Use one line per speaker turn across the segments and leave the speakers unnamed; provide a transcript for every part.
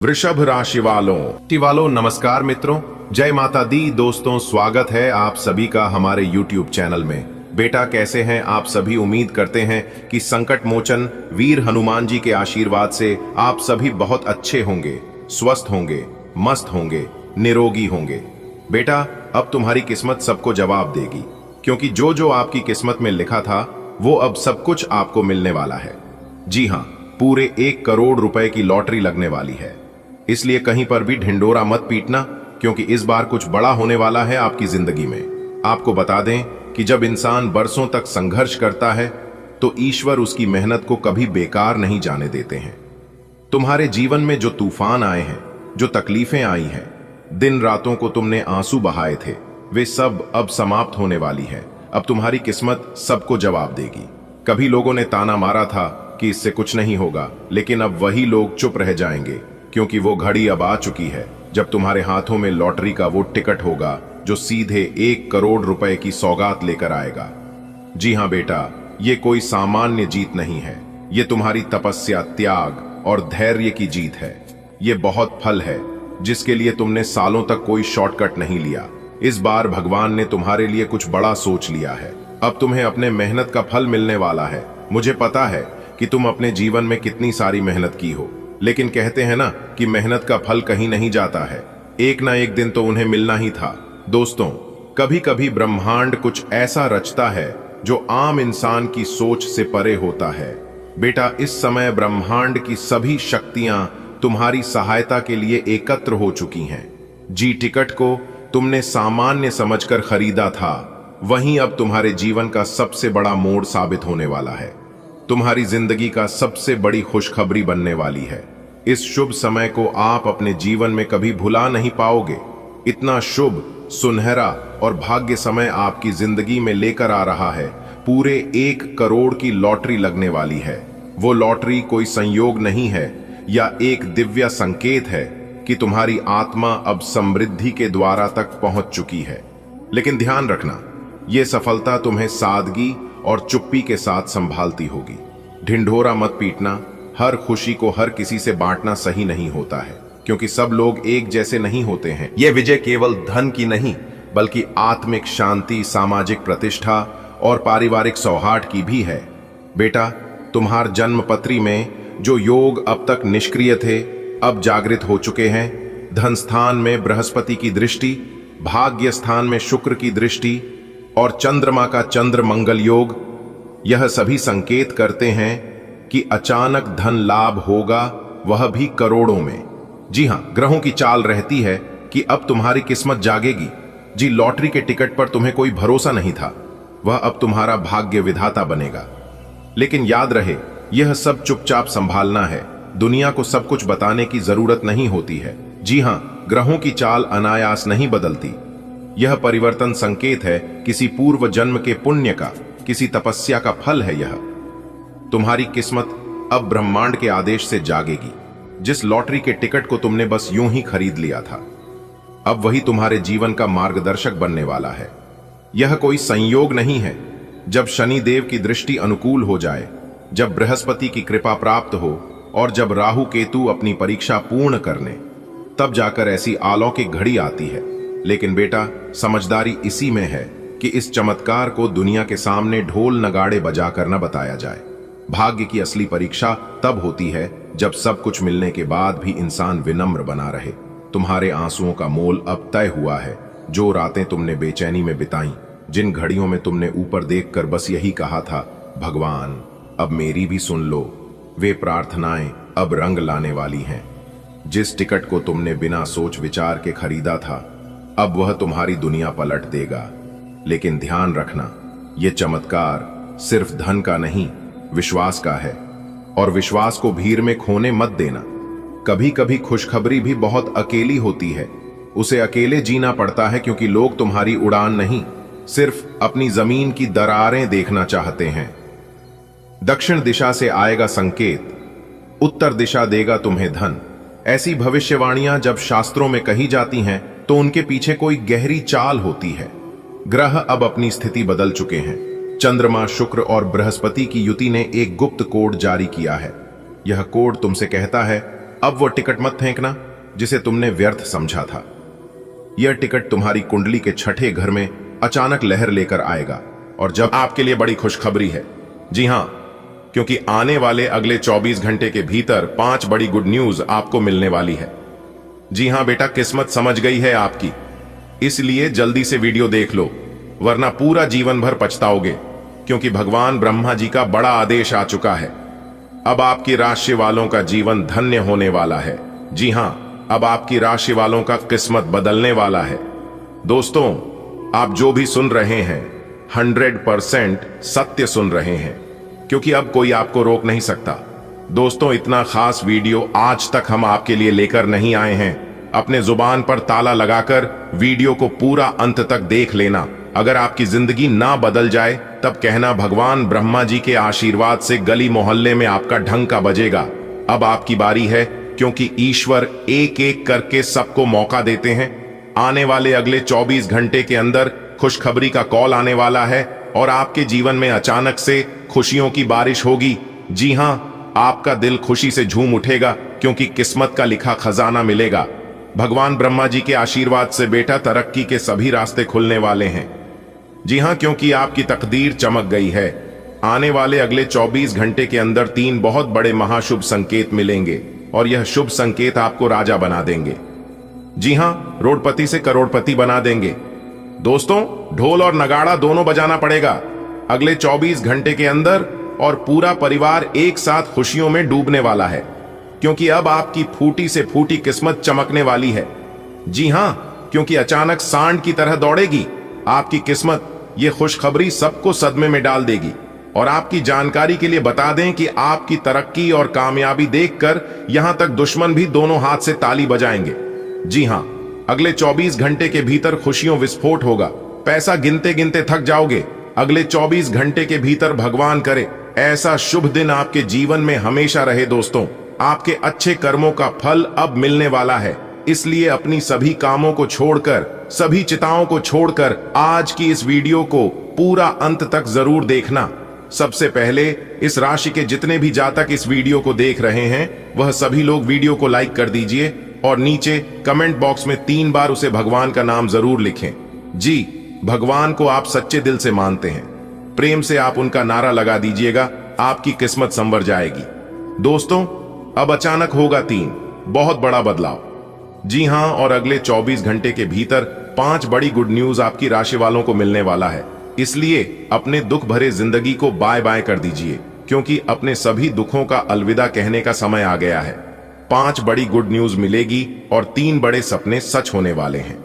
वृषभ राशि वालों नमस्कार मित्रों, जय माता दी। दोस्तों, स्वागत है आप सभी का हमारे YouTube चैनल में। बेटा, कैसे हैं आप सभी? उम्मीद करते हैं कि संकट मोचन वीर हनुमान जी के आशीर्वाद से आप सभी बहुत अच्छे होंगे, स्वस्थ होंगे, मस्त होंगे, निरोगी होंगे। बेटा, अब तुम्हारी किस्मत सबको जवाब देगी, क्योंकि जो जो आपकी किस्मत में लिखा था वो अब सब कुछ आपको मिलने वाला है। जी हाँ, पूरे 1 करोड़ रुपए की लॉटरी लगने वाली है। इसलिए कहीं पर भी ढिंडोरा मत पीटना, क्योंकि इस बार कुछ बड़ा होने वाला है आपकी जिंदगी में। आपको बता दें कि जब इंसान बरसों तक संघर्ष करता है तो ईश्वर उसकी मेहनत को कभी बेकार नहीं जाने देते हैं। तुम्हारे जीवन में जो तूफान आए हैं, जो तकलीफें आई हैं, दिन रातों को तुमने आंसू बहाए थे, वे सब अब समाप्त होने वाली है। अब तुम्हारी किस्मत सबको जवाब देगी। कभी लोगों ने ताना मारा था कि इससे कुछ नहीं होगा, लेकिन अब वही लोग चुप रह जाएंगे, क्योंकि वो घड़ी अब आ चुकी है जब तुम्हारे हाथों में लॉटरी का वो टिकट होगा जो सीधे 1 करोड़ रुपए की सौगात लेकर आएगा। जी हाँ बेटा, ये कोई सामान्य जीत नहीं है। ये तुम्हारी तपस्या, त्याग और धैर्य की जीत है। ये बहुत फल है जिसके लिए तुमने सालों तक कोई शॉर्टकट नहीं लिया। इस बार भगवान ने तुम्हारे लिए कुछ बड़ा सोच लिया है। अब तुम्हें अपने मेहनत का फल मिलने वाला है। मुझे पता है कि तुम अपने जीवन में कितनी सारी मेहनत की हो, लेकिन कहते हैं ना कि मेहनत का फल कहीं नहीं जाता है। एक ना एक दिन तो उन्हें मिलना ही था। दोस्तों, कभी कभी ब्रह्मांड कुछ ऐसा रचता है जो आम इंसान की सोच से परे होता है। बेटा, इस समय ब्रह्मांड की सभी शक्तियां तुम्हारी सहायता के लिए एकत्र हो चुकी हैं। जी टिकट को तुमने सामान्य समझकर खरीदा था, वहीं अब तुम्हारे जीवन का सबसे बड़ा मोड़ साबित होने वाला है। तुम्हारी जिंदगी का सबसे बड़ी खुशखबरी बनने वाली है। इस शुभ समय को आप अपने जीवन में कभी भुला नहीं पाओगे। इतना शुभ, सुनहरा और भाग्य समय आपकी जिंदगी में लेकर आ रहा है। पूरे 1 करोड़ की लॉटरी लगने वाली है। वो लॉटरी कोई संयोग नहीं है या एक दिव्य संकेत है कि तुम्हारी आत्मा अब समृद्धि के द्वारा तक पहुंच चुकी है। लेकिन ध्यान रखना, ये सफलता तुम्हें सादगी और चुप्पी के साथ संभालती होगी। ढिंढोरा मत पीटना। हर खुशी को हर किसी से बांटना सही नहीं होता है, क्योंकि सब लोग एक जैसे नहीं होते हैं। यह विजय केवल धन की नहीं, बल्कि आत्मिक शांति, सामाजिक प्रतिष्ठा और पारिवारिक सौहार्द की भी है। बेटा, तुम्हार जन्म पत्री में जो योग अब तक निष्क्रिय थे, अब जागृत हो चुके हैं। धन स्थान में बृहस्पति की दृष्टि, भाग्य स्थान में शुक्र की दृष्टि और चंद्रमा का चंद्र मंगल योग, यह सभी संकेत करते हैं कि अचानक धन लाभ होगा, वह भी करोड़ों में। जी हां, ग्रहों की चाल रहती है कि अब तुम्हारी किस्मत जागेगी। जी, लॉटरी के टिकट पर तुम्हें कोई भरोसा नहीं था, वह अब तुम्हारा भाग्य विधाता बनेगा। लेकिन याद रहे, यह सब चुपचाप संभालना है। दुनिया को सब कुछ बताने की जरूरत नहीं होती है। जी हां, ग्रहों की चाल अनायास नहीं बदलती। यह परिवर्तन संकेत है किसी पूर्व जन्म के पुण्य का, किसी तपस्या का फल है। यह तुम्हारी किस्मत अब ब्रह्मांड के आदेश से जागेगी। जिस लॉटरी के टिकट को तुमने बस यूं ही खरीद लिया था, अब वही तुम्हारे जीवन का मार्गदर्शक बनने वाला है। यह कोई संयोग नहीं है। जब शनि देव की दृष्टि अनुकूल हो जाए, जब बृहस्पति की कृपा प्राप्त हो और जब राहु केतु अपनी परीक्षा पूर्ण कर लें, तब जाकर ऐसी अलौकिक घड़ी आती है। लेकिन बेटा, समझदारी इसी में है कि इस चमत्कार को दुनिया के सामने ढोल नगाड़े बजाकर न बताया जाए। भाग्य की असली परीक्षा तब होती है जब सब कुछ मिलने के बाद भी इंसान विनम्र बना रहे। तुम्हारे आंसुओं का मोल अब तय हुआ है। जो रातें तुमने बेचैनी में बिताई, जिन घड़ियों में तुमने ऊपर देखकर बस यही कहा था, भगवान अब मेरी भी सुन लो, वे प्रार्थनाएं अब रंग लाने वाली हैं। जिस टिकट को तुमने बिना सोच विचार के खरीदा था, अब वह तुम्हारी दुनिया पलट देगा। लेकिन ध्यान रखना, यह चमत्कार सिर्फ धन का नहीं, विश्वास का है। और विश्वास को भीड़ में खोने मत देना। कभी कभी खुशखबरी भी बहुत अकेली होती है। उसे अकेले जीना पड़ता है, क्योंकि लोग तुम्हारी उड़ान नहीं, सिर्फ अपनी जमीन की दरारें देखना चाहते हैं। दक्षिण दिशा से आएगा संकेत, उत्तर दिशा देगा तुम्हें धन। ऐसी भविष्यवाणियां जब शास्त्रों में कही जाती हैं, तो उनके पीछे कोई गहरी चाल होती है। ग्रह अब अपनी स्थिति बदल चुके हैं। चंद्रमा, शुक्र और बृहस्पति की युति ने एक गुप्त कोड जारी किया है। यह कोड तुमसे कहता है अब वो टिकट मत फेंकना जिसे तुमने व्यर्थ समझा था। यह टिकट तुम्हारी कुंडली के छठे घर में अचानक लहर लेकर आएगा, और जब आपके लिए बड़ी खुशखबरी है। जी हां, क्योंकि आने वाले अगले 24 घंटे के भीतर 5 बड़ी गुड न्यूज आपको मिलने वाली है। जी हां बेटा, किस्मत समझ गई है आपकी, इसलिए जल्दी से वीडियो देख लो, वरना पूरा जीवन भर पछताओगे। क्योंकि भगवान ब्रह्मा जी का बड़ा आदेश आ चुका है। अब आपकी राशि वालों का जीवन धन्य होने वाला है। जी हां, अब आपकी राशि वालों का किस्मत बदलने वाला है। दोस्तों, आप जो भी सुन रहे हैं 100% सत्य सुन रहे हैं, क्योंकि अब कोई आपको रोक नहीं सकता। दोस्तों, इतना खास वीडियो आज तक हम आपके लिए लेकर नहीं आए हैं। अपने जुबान पर ताला लगाकर वीडियो को पूरा अंत तक देख लेना। अगर आपकी जिंदगी ना बदल जाए तब कहना भगवान ब्रह्मा जी के आशीर्वाद से गली मोहल्ले में आपका ढंका बजेगा। अब आपकी बारी है, क्योंकि ईश्वर एक एक करके सबको मौका देते हैं। आने वाले अगले 24 घंटे के अंदर खुशखबरी का कॉल आने वाला है और आपके जीवन में अचानक से खुशियों की बारिश होगी। जी हां, आपका दिल खुशी से झूम उठेगा, क्योंकि किस्मत का लिखा खजाना मिलेगा। भगवान ब्रह्मा जी के आशीर्वाद से बेटा तरक्की के सभी रास्ते खुलने वाले हैं। जी हां, क्योंकि आपकी तकदीर चमक गई है। आने वाले अगले 24 घंटे के अंदर 3 बहुत बड़े महाशुभ संकेत मिलेंगे, और यह शुभ संकेत आपको राजा बना देंगे। जी हां, रोडपति से करोड़पति बना देंगे। दोस्तों, ढोल और नगाड़ा दोनों बजाना पड़ेगा अगले 24 घंटे के अंदर, और पूरा परिवार एक साथ खुशियों में डूबने वाला है, क्योंकि अब आपकी फूटी से फूटी किस्मत चमकने वाली है। जी हां, क्योंकि अचानक सांड की तरह दौड़ेगी आपकी किस्मत। यह खुशखबरी सबको सदमे में डाल देगी। और आपकी जानकारी के लिए बता दें कि आपकी तरक्की और कामयाबी देखकर यहां तक दुश्मन भी दोनों हाथ से ताली बजाएंगे। जी हां, अगले 24 घंटे के भीतर खुशियों विस्फोट होगा। पैसा गिनते गिनते थक जाओगे। अगले 24 घंटे के भीतर भगवान करे ऐसा शुभ दिन आपके जीवन में हमेशा रहे। दोस्तों, आपके अच्छे कर्मों का फल अब मिलने वाला है, इसलिए अपनी सभी कामों को छोड़कर, सभी चिताओं को छोड़कर आज की इस वीडियो को पूरा अंत तक जरूर देखना। सबसे पहले इस राशि के जितने भी जातक इस वीडियो को देख रहे हैं, वह सभी लोग वीडियो को लाइक कर दीजिए और नीचे कमेंट बॉक्स में 3 बार उसे भगवान का नाम जरूर लिखें। जी, भगवान को आप सच्चे दिल से मानते हैं, प्रेम से आप उनका नारा लगा दीजिएगा, आपकी किस्मत संवर जाएगी। दोस्तों, अब अचानक होगा 3 बहुत बड़ा बदलाव। जी हां, और अगले 24 घंटे के भीतर 5 बड़ी गुड न्यूज आपकी राशि वालों को मिलने वाला है। इसलिए अपने दुख भरे जिंदगी को बाय बाय कर दीजिए, क्योंकि अपने सभी दुखों का अलविदा कहने का समय आ गया है। 5 बड़ी गुड न्यूज मिलेगी और 3 बड़े सपने सच होने वाले हैं।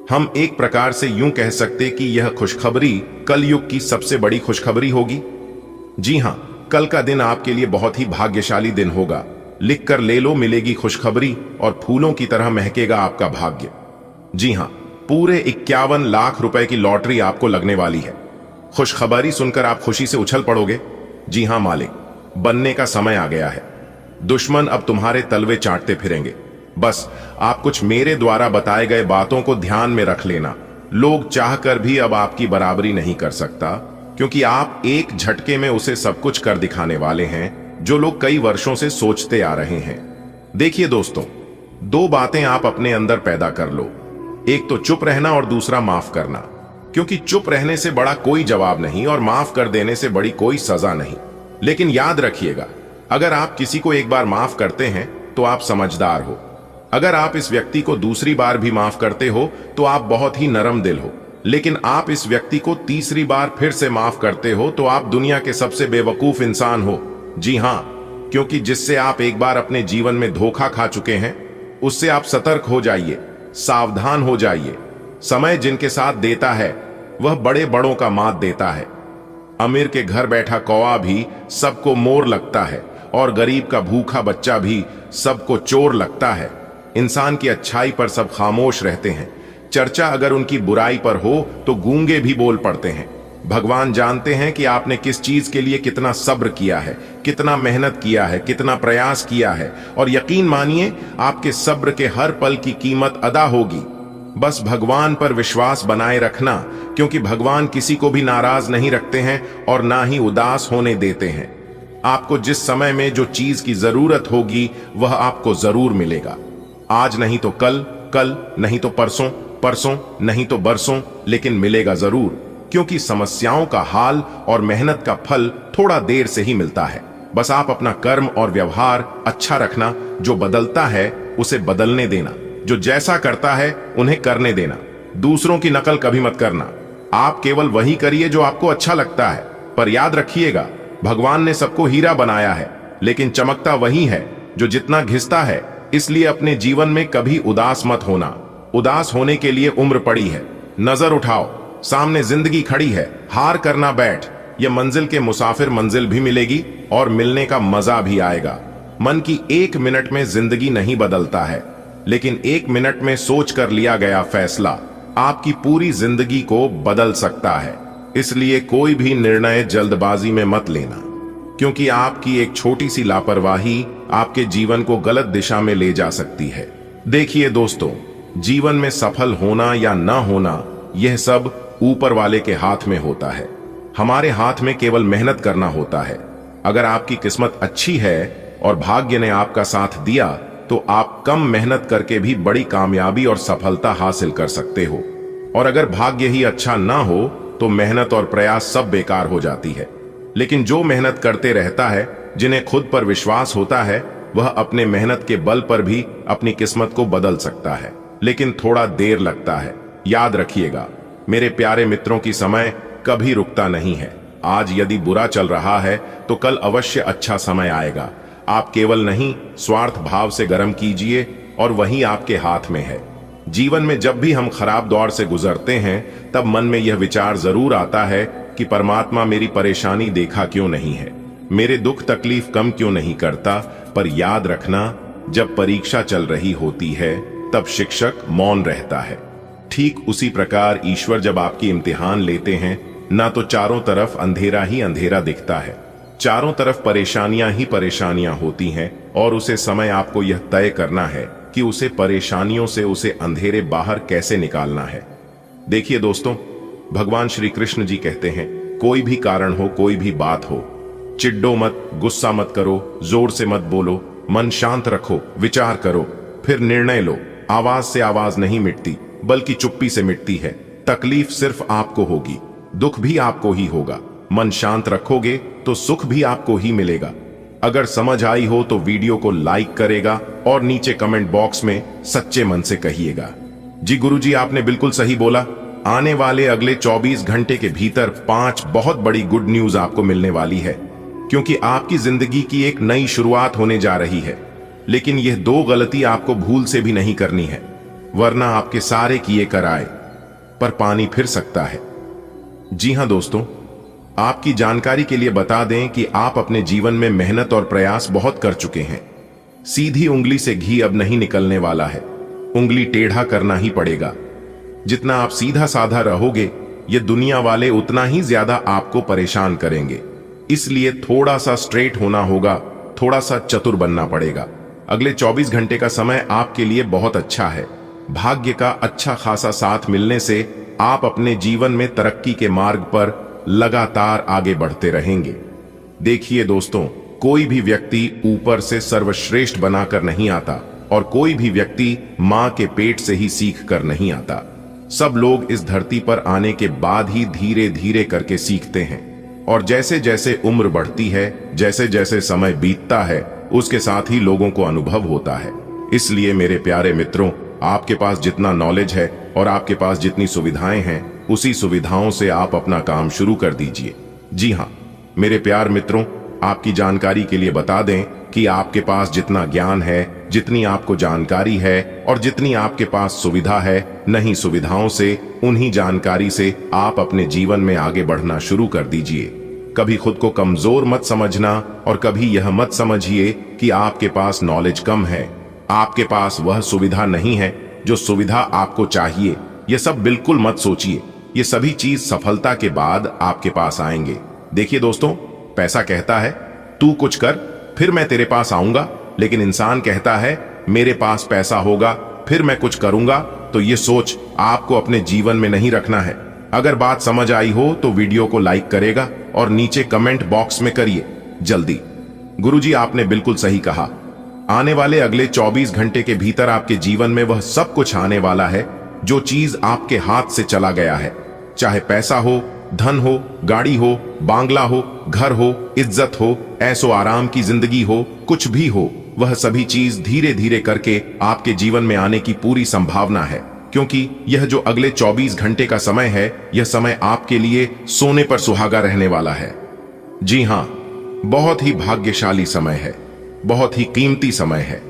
हम एक प्रकार से यूं कह सकते कि यह खुशखबरी कलयुग की सबसे बड़ी खुशखबरी होगी। जी हां, कल का दिन आपके लिए बहुत ही भाग्यशाली दिन होगा। लिखकर ले लो, मिलेगी खुशखबरी और फूलों की तरह महकेगा आपका भाग्य। जी हां, पूरे 51 लाख रुपए की लॉटरी आपको लगने वाली है। खुशखबरी सुनकर आप खुशी से उछल पड़ोगे। जी हां मालिक, बनने का समय आ गया है। दुश्मन अब तुम्हारे तलवे चाटते फिरेंगे। बस आप कुछ मेरे द्वारा बताए गए बातों को ध्यान में रख लेना। लोग चाहकर भी अब आपकी बराबरी नहीं कर सकता, क्योंकि आप एक झटके में उसे सब कुछ कर दिखाने वाले हैं जो लोग कई वर्षों से सोचते आ रहे हैं। देखिए दोस्तों, 2 बातें आप अपने अंदर पैदा कर लो, एक तो चुप रहना और दूसरा माफ करना। क्योंकि चुप रहने से बड़ा कोई जवाब नहीं और माफ कर देने से बड़ी कोई सजा नहीं। लेकिन याद रखिएगा, अगर आप किसी को एक बार माफ करते हैं तो आप समझदार हो। अगर आप इस व्यक्ति को दूसरी बार भी माफ करते हो तो आप बहुत ही नरम दिल हो। लेकिन आप इस व्यक्ति को तीसरी बार फिर से माफ करते हो तो आप दुनिया के सबसे बेवकूफ इंसान हो। जी हां, क्योंकि जिससे आप एक बार अपने जीवन में धोखा खा चुके हैं, उससे आप सतर्क हो जाइए, सावधान हो जाइए। समय जिनके साथ देता है वह बड़े बड़ों का मात देता है। अमीर के घर बैठा कौवा भी सबको मोर लगता है और गरीब का भूखा बच्चा भी सबको चोर लगता है। इंसान की अच्छाई पर सब खामोश रहते हैं, चर्चा अगर उनकी बुराई पर हो तो गूंगे भी बोल पड़ते हैं। भगवान जानते हैं कि आपने किस चीज के लिए कितना सब्र किया है, कितना मेहनत किया है, कितना प्रयास किया है, और यकीन मानिए आपके सब्र के हर पल की कीमत अदा होगी। बस भगवान पर विश्वास बनाए रखना, क्योंकि भगवान किसी को भी नाराज नहीं रखते हैं और ना ही उदास होने देते हैं। आपको जिस समय में जो चीज की जरूरत होगी वह आपको जरूर मिलेगा। आज नहीं तो कल, कल नहीं तो परसों, परसों नहीं तो बरसों, लेकिन मिलेगा जरूर, क्योंकि समस्याओं का हाल और मेहनत का फल थोड़ा देर से ही मिलता है। बस आप अपना कर्म और व्यवहार अच्छा रखना, जो बदलता है उसे बदलने देना, जो जैसा करता है उन्हें करने देना। दूसरों की नकल कभी मत करना, आप केवल वही करिए जो आपको अच्छा लगता है। पर याद रखिएगा, भगवान ने सबको हीरा बनाया है, लेकिन चमकता वही है जो जितना घिसता है। इसलिए अपने जीवन में कभी उदास मत होना। उदास होने के लिए उम्र पड़ी है। नजर उठाओ, सामने जिंदगी खड़ी है। हार करना बैठ। यह मंजिल के मुसाफिर मंजिल भी मिलेगी और मिलने का मजा भी आएगा। मन की 1 मिनट में जिंदगी नहीं बदलता है, लेकिन 1 मिनट में सोच कर लिया गया फैसला आपकी पूरी जिंदगी को बदल सकता है। इसलिए कोई भी निर्णय जल्दबाजी में मत लेना, क्योंकि आपकी एक छोटी सी लापरवाही आपके जीवन को गलत दिशा में ले जा सकती है। देखिए दोस्तों, जीवन में सफल होना या ना होना, यह सब ऊपर वाले के हाथ में होता है। हमारे हाथ में केवल मेहनत करना होता है। अगर आपकी किस्मत अच्छी है और भाग्य ने आपका साथ दिया, तो आप कम मेहनत करके भी बड़ी कामयाबी और सफलता हासिल कर सकते हो। और अगर भाग्य ही अच्छा ना हो, तो मेहनत और प्रयास सब बेकार हो जाती है। लेकिन जो मेहनत करते रहता है, जिन्हें खुद पर विश्वास होता है, वह अपने मेहनत के बल पर भी अपनी किस्मत को बदल सकता है, लेकिन थोड़ा देर लगता है। याद रखिएगा मेरे प्यारे मित्रों, की समय कभी रुकता नहीं है। आज यदि बुरा चल रहा है, तो कल अवश्य अच्छा समय आएगा। आप केवल नहीं, स्वार्थ भाव से गर्म कीजिए और वही आपके हाथ में है। जीवन में जब भी हम खराब दौर से गुजरते हैं, तब मन में यह विचार जरूर आता है कि परमात्मा मेरी परेशानी देखा क्यों नहीं है, मेरे दुख तकलीफ कम क्यों नहीं करता। पर याद रखना, जब परीक्षा चल रही होती है, तब शिक्षक मौन रहता है। ठीक उसी प्रकार ईश्वर जब आपकी इम्तिहान लेते हैं, ना तो चारों तरफ अंधेरा ही अंधेरा दिखता है, चारों तरफ परेशानियां ही परेशानियां होती हैं, और उसे समय आपको यह तय करना है कि उसे परेशानियों से, उसे अंधेरे बाहर कैसे निकालना है। देखिए दोस्तों, भगवान श्री कृष्ण जी कहते हैं, कोई भी कारण हो, कोई भी बात हो, चिढ़ो मत, गुस्सा मत करो, जोर से मत बोलो, मन शांत रखो, विचार करो, फिर निर्णय लो। आवाज से आवाज नहीं मिटती, बल्कि चुप्पी से मिटती है। तकलीफ सिर्फ आपको होगी, दुख भी आपको ही होगा। मन शांत रखोगे तो सुख भी आपको ही मिलेगा। अगर समझ आई हो तो वीडियो को लाइक करेगा और नीचे कमेंट बॉक्स में सच्चे मन से कहिएगा, जी गुरुजी आपने बिल्कुल सही बोला। आने वाले अगले 24 घंटे के भीतर 5 बहुत बड़ी गुड न्यूज आपको मिलने वाली है, क्योंकि आपकी जिंदगी की एक नई शुरुआत होने जा रही है। लेकिन यह 2 गलती आपको भूल से भी नहीं करनी है, वरना आपके सारे किए कराए पर पानी फिर सकता है। जी हां दोस्तों, आपकी जानकारी के लिए बता दें कि आप अपने जीवन में मेहनत और प्रयास बहुत कर चुके हैं। सीधी उंगली से घी अब नहीं निकलने वाला है, उंगली टेढ़ा करना ही पड़ेगा। जितना आप सीधा साधा रहोगे, ये दुनिया वाले उतना ही ज्यादा आपको परेशान करेंगे। इसलिए थोड़ा सा स्ट्रेट होना होगा, थोड़ा सा चतुर बनना पड़ेगा। अगले 24 घंटे का समय आपके लिए बहुत अच्छा है। भाग्य का अच्छा खासा साथ मिलने से आप अपने जीवन में तरक्की के मार्ग पर लगातार आगे बढ़ते रहेंगे। देखिए दोस्तों, कोई भी व्यक्ति ऊपर से सर्वश्रेष्ठ बनाकर नहीं आता, और कोई भी व्यक्ति मां के पेट से ही सीख कर नहीं आता। सब लोग इस धरती पर आने के बाद ही धीरे धीरे करके सीखते हैं, और जैसे जैसे उम्र बढ़ती है, जैसे जैसे समय बीतता है, उसके साथ ही लोगों को अनुभव होता है। इसलिए मेरे प्यारे मित्रों, आपके पास जितना नॉलेज है और आपके पास जितनी सुविधाएं हैं, उसी सुविधाओं से आप अपना काम शुरू कर दीजिए। जी हां मेरे प्यार मित्रों, आपकी जानकारी के लिए बता दें कि आपके पास जितना ज्ञान है, जितनी आपको जानकारी है और जितनी आपके पास सुविधा है, नहीं सुविधाओं से, उन्हीं जानकारी से आप अपने जीवन में आगे बढ़ना शुरू कर दीजिए। कभी खुद को कमजोर मत समझना और कभी यह मत समझिए कि आपके पास नॉलेज कम है। आपके पास वह सुविधा नहीं है जो सुविधा आपको चाहिए। यह सब बिल्कुल मत सोचिए। ये सभी चीज सफलता के बाद आपके पास आएंगे। देखिए दोस्तों, पैसा कहता है तू कुछ कर फिर मैं तेरे पास आऊंगा, लेकिन इंसान कहता है मेरे पास पैसा होगा फिर मैं कुछ करूंगा। तो ये सोच आपको अपने जीवन में नहीं रखना है। अगर बात समझ आई हो तो वीडियो को लाइक करेगा और नीचे कमेंट बॉक्स में करिए जल्दी गुरुजी, आपने बिल्कुल सही कहा। आने वाले अगले 24 घंटे के भीतर आपके जीवन में वह सब कुछ आने वाला है जो चीज आपके हाथ से चला गया है। चाहे पैसा हो, धन हो, गाड़ी हो, बांग्ला हो, घर हो, इज्जत हो, ऐसो आराम की जिंदगी हो, कुछ भी हो, वह सभी चीज धीरे धीरे करके आपके जीवन में आने की पूरी संभावना है। क्योंकि यह जो अगले 24 घंटे का समय है, यह समय आपके लिए सोने पर सुहागा रहने वाला है। जी हां, बहुत ही भाग्यशाली समय है, बहुत ही कीमती समय है।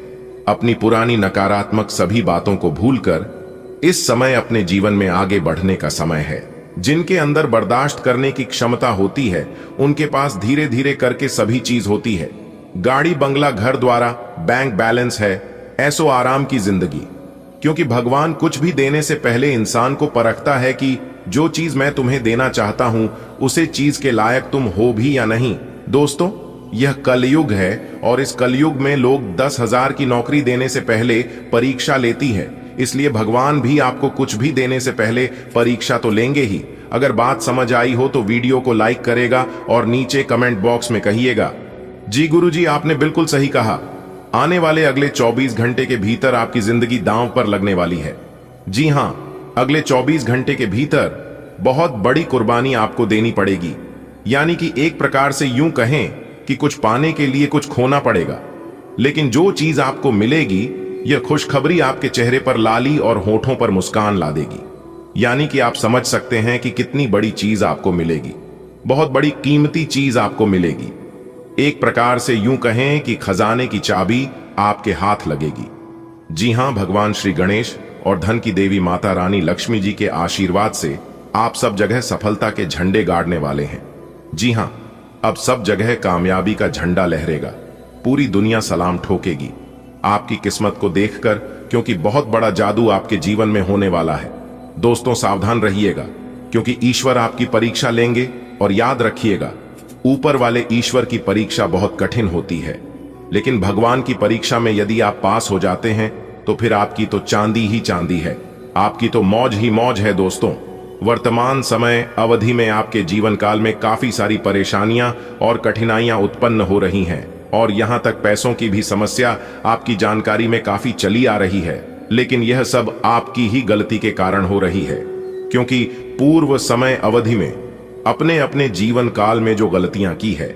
अपनी पुरानी नकारात्मक सभी बातों को भूलकर इस समय अपने जीवन में आगे बढ़ने का समय है। जिनके अंदर बर्दाश्त करने की क्षमता होती है, उनके पास धीरे धीरे करके सभी चीज होती है। गाड़ी, बंगला, घर द्वारा, बैंक बैलेंस है, ऐसो आराम की जिंदगी। क्योंकि भगवान कुछ भी देने से पहले इंसान को परखता है कि जो चीज मैं तुम्हें देना चाहता हूं, उसे चीज के लायक तुम हो भी या नहीं। दोस्तों, यह कलयुग है और इस कलयुग में लोग 10,000 की नौकरी देने से पहले परीक्षा लेती है। इसलिए भगवान भी आपको कुछ भी देने से पहले परीक्षा तो लेंगे ही। अगर बात समझ आई हो तो वीडियो को लाइक करेगा और नीचे कमेंट बॉक्स में कहिएगा। जी गुरुजी, आपने बिल्कुल सही कहा। आने वाले अगले 24 घंटे के भीतर आपकी जिंदगी दांव पर लगने वाली है। जी हां, अगले 24 घंटे के भीतर बहुत बड़ी कुर्बानी आपको देनी पड़ेगी। यानी कि एक प्रकार से यूं कहें कि कुछ पाने के लिए कुछ खोना पड़ेगा। लेकिन जो चीज आपको मिलेगी, यह खुशखबरी आपके चेहरे पर लाली और होठों पर मुस्कान ला देगी। यानी कि आप समझ सकते हैं कि कितनी बड़ी चीज आपको मिलेगी। बहुत बड़ी कीमती चीज आपको मिलेगी। एक प्रकार से यूं कहें कि खजाने की चाबी आपके हाथ लगेगी। जी हां, भगवान श्री गणेश और धन की देवी माता रानी लक्ष्मी जी के आशीर्वाद से आप सब जगह सफलता के झंडे गाड़ने वाले हैं। जी हां, अब सब जगह कामयाबी का झंडा लहरेगा। पूरी दुनिया सलाम ठोकेगी आपकी किस्मत को देखकर, क्योंकि बहुत बड़ा जादू आपके जीवन में होने वाला है। दोस्तों, सावधान रहिएगा, क्योंकि ईश्वर आपकी परीक्षा लेंगे। और याद रखिएगा, ऊपर वाले ईश्वर की परीक्षा बहुत कठिन होती है, लेकिन भगवान की परीक्षा में यदि आप पास हो जाते हैं तो फिर आपकी तो चांदी ही चांदी है, आपकी तो मौज ही मौज है। दोस्तों, वर्तमान समय अवधि में आपके जीवन काल में काफी सारी परेशानियां और कठिनाइयां उत्पन्न हो रही हैं, और यहां तक पैसों की भी समस्या आपकी जानकारी में काफी चली आ रही है। लेकिन यह सब आपकी ही गलती के कारण हो रही है, क्योंकि पूर्व समय अवधि में अपने अपने जीवन काल में जो गलतियां की है,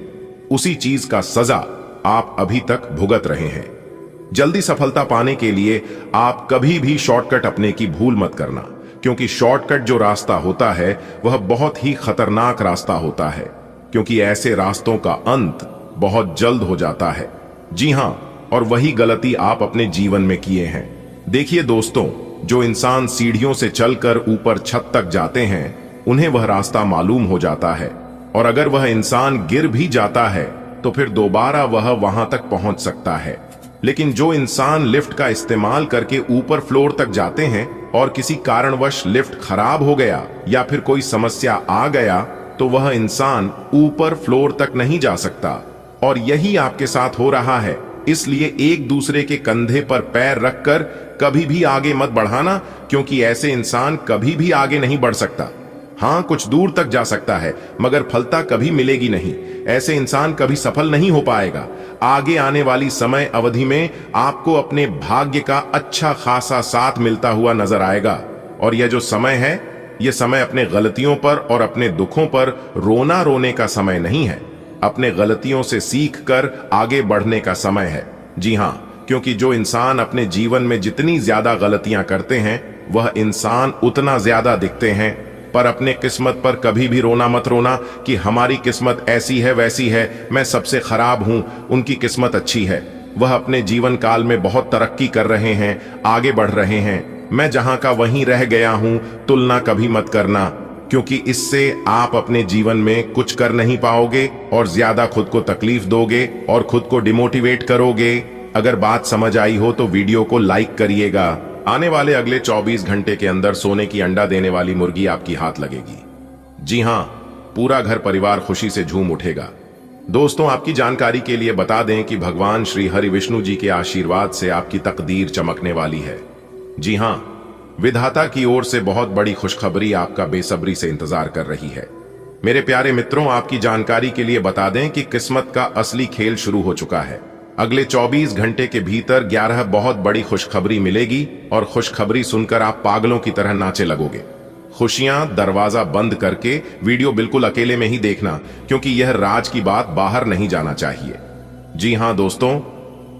उसी चीज का सजा आप अभी तक भुगत रहे हैं। जल्दी सफलता पाने के लिए आप कभी भी शॉर्टकट अपने की भूल मत करना, क्योंकि शॉर्टकट जो रास्ता होता है वह बहुत ही खतरनाक रास्ता होता है, क्योंकि ऐसे रास्तों का अंत बहुत जल्द हो जाता है। जी हां, और वही गलती आप अपने जीवन में किए हैं। देखिए दोस्तों, जो इंसान सीढ़ियों से चलकर ऊपर छत तक जाते हैं, उन्हें वह रास्ता मालूम हो जाता है, और अगर वह इंसान गिर भी जाता है तो फिर दोबारा वह वहां तक पहुंच सकता है। लेकिन जो इंसान लिफ्ट का इस्तेमाल करके ऊपर फ्लोर तक जाते हैं और किसी कारणवश लिफ्ट खराब हो गया या फिर कोई समस्या आ गया, तो वह इंसान ऊपर फ्लोर तक नहीं जा सकता। और यही आपके साथ हो रहा है। इसलिए एक दूसरे के कंधे पर पैर रखकर कभी भी आगे मत बढ़ाना, क्योंकि ऐसे इंसान कभी भी आगे नहीं बढ़ सकता। हां, कुछ दूर तक जा सकता है, मगर फलता कभी मिलेगी नहीं। ऐसे इंसान कभी सफल नहीं हो पाएगा। आगे आने वाली समय अवधि में आपको अपने भाग्य का अच्छा खासा साथ मिलता हुआ नजर आएगा। और यह जो समय है, यह समय अपने गलतियों पर और अपने दुखों पर रोना रोने का समय नहीं है, अपने गलतियों से सीखकर आगे बढ़ने का समय है। जी हां, क्योंकि जो इंसान अपने जीवन में जितनी ज्यादा गलतियां करते हैं, वह इंसान उतना ज्यादा दिखते हैं। पर अपने किस्मत पर कभी भी रोना मत रोना कि हमारी किस्मत ऐसी है वैसी है, मैं सबसे खराब हूं, उनकी किस्मत अच्छी है। वह अपने जीवन काल में बहुत तरक्की कर रहे हैं, आगे बढ़ रहे हैं। मैं जहां का वहीं रह गया हूं, तुलना कभी मत करना, क्योंकि इससे आप अपने जीवन में कुछ कर नहीं पाओगे और ज्यादा खुद को तकलीफ दोगे और खुद को डिमोटिवेट करोगे। अगर बात समझ आई हो तो वीडियो को लाइक करिएगा। आने वाले अगले 24 घंटे के अंदर सोने की अंडा देने वाली मुर्गी आपकी हाथ लगेगी। जी हां, पूरा घर परिवार खुशी से झूम उठेगा। दोस्तों, आपकी जानकारी के लिए बता दें कि भगवान श्री हरि विष्णु जी के आशीर्वाद से आपकी तकदीर चमकने वाली है। जी हां, विधाता की ओर से बहुत बड़ी खुशखबरी आपका बेसब्री से इंतजार कर रही है। मेरे प्यारे मित्रों, आपकी जानकारी के लिए बता दें कि किस्मत का असली खेल शुरू हो चुका है। अगले 24 घंटे के भीतर 11 बहुत बड़ी खुशखबरी मिलेगी और खुशखबरी सुनकर आप पागलों की तरह नाचे लगोगे। खुशियां दरवाजा बंद करके वीडियो बिल्कुल अकेले में ही देखना, क्योंकि यह राज की बात बाहर नहीं जाना चाहिए। जी हां दोस्तों,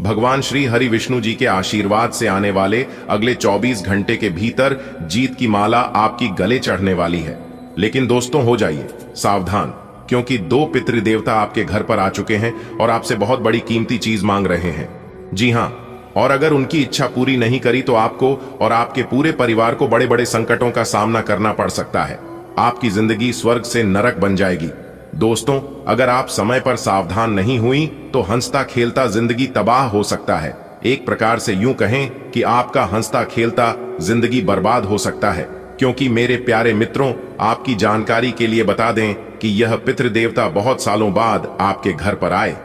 भगवान श्री हरि विष्णु जी के आशीर्वाद से आने वाले अगले 24 घंटे के भीतर जीत की माला आपकी गले चढ़ने वाली है। लेकिन दोस्तों, हो जाइए सावधान, क्योंकि 2 पितृदेवता आपके घर पर आ चुके हैं और आपसे बहुत बड़ी कीमती चीज मांग रहे हैं। जी हां, और अगर उनकी इच्छा पूरी नहीं करी तो आपको और आपके पूरे परिवार को बड़े बड़े संकटों का सामना करना पड़ सकता है। आपकी जिंदगी स्वर्ग से नरक बन जाएगी। दोस्तों, अगर आप समय पर सावधान नहीं हुई तो हंसता खेलता जिंदगी तबाह हो सकता है। एक प्रकार से यूं कहें कि आपका हंसता खेलता जिंदगी बर्बाद हो सकता है। क्योंकि मेरे प्यारे मित्रों, आपकी जानकारी के लिए बता दें कि यह पितृदेवता बहुत सालों बाद आपके घर पर आए,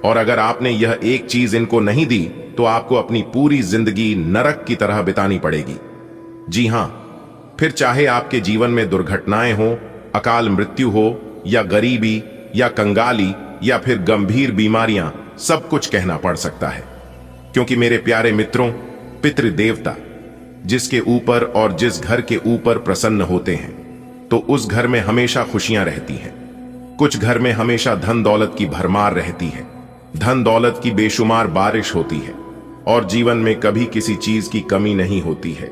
और अगर आपने यह एक चीज इनको नहीं दी तो आपको अपनी पूरी जिंदगी नरक की तरह बितानी पड़ेगी। जी हां, फिर चाहे आपके जीवन में दुर्घटनाएं हो, अकाल मृत्यु हो, या गरीबी, या कंगाली, या फिर गंभीर बीमारियां, सब कुछ कहना पड़ सकता है। क्योंकि मेरे प्यारे मित्रों, पितृदेवता जिसके ऊपर और जिस घर के ऊपर प्रसन्न होते हैं तो उस घर में हमेशा खुशियां रहती हैं। कुछ घर में हमेशा धन दौलत की भरमार रहती है, धन दौलत की बेशुमार बारिश होती है और जीवन में कभी किसी चीज की कमी नहीं होती है।